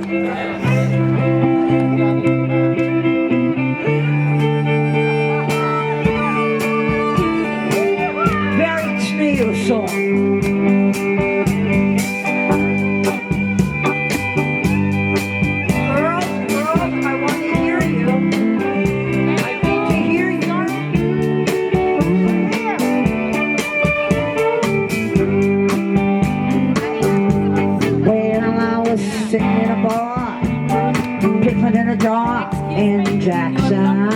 Very snail song. Girls, I want to hear you. I need to hear you. When I was sitting in a bar, piffling in a jar in Jackson,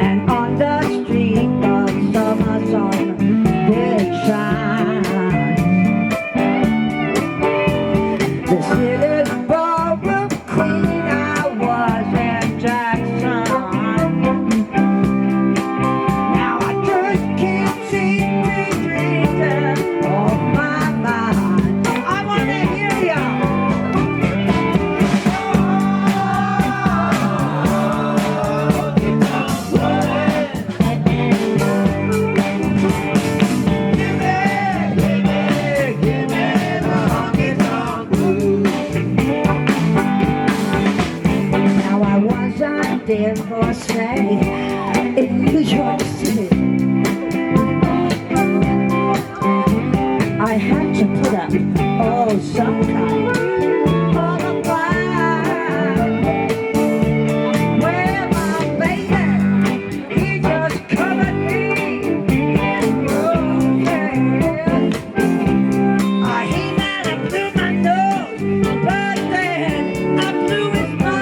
and on the street the summer sun did shine. The city ballroom queen I was in Jackson. Now I just can't seem to read them off my mind. I want to hear ya. There for a stay in New York City. I had to put up, oh, some kind of a fight. Well, my baby, he just covered me in roses. He might have blew my nose, but then I blew his mind.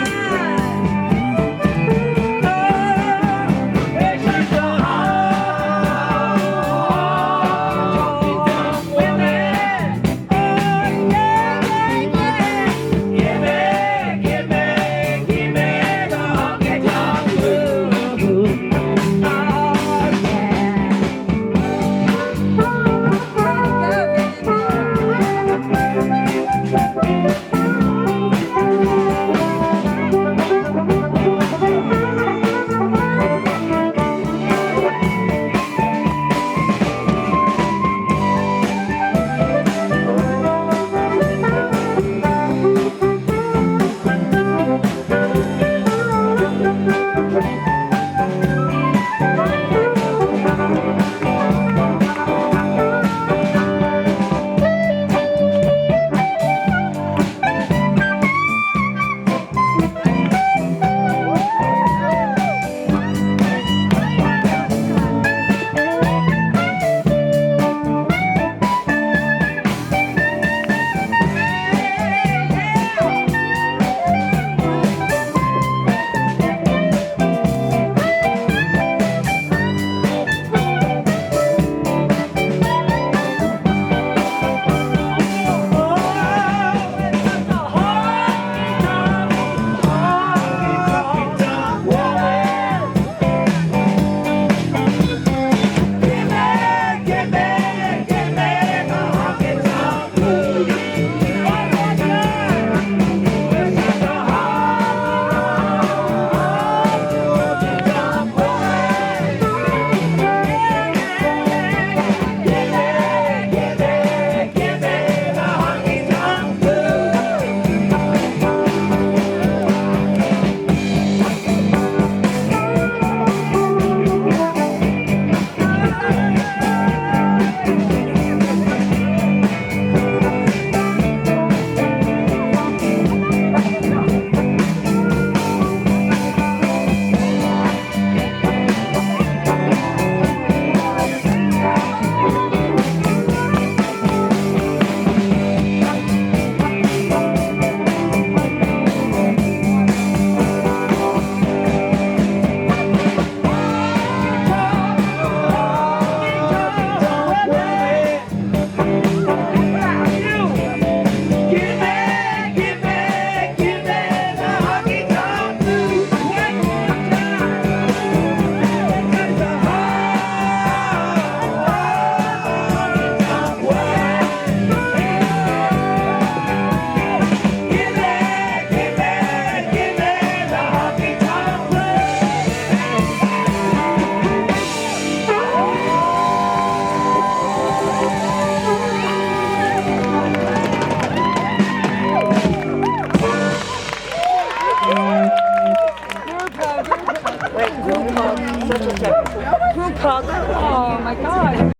Group hug. Oh my God.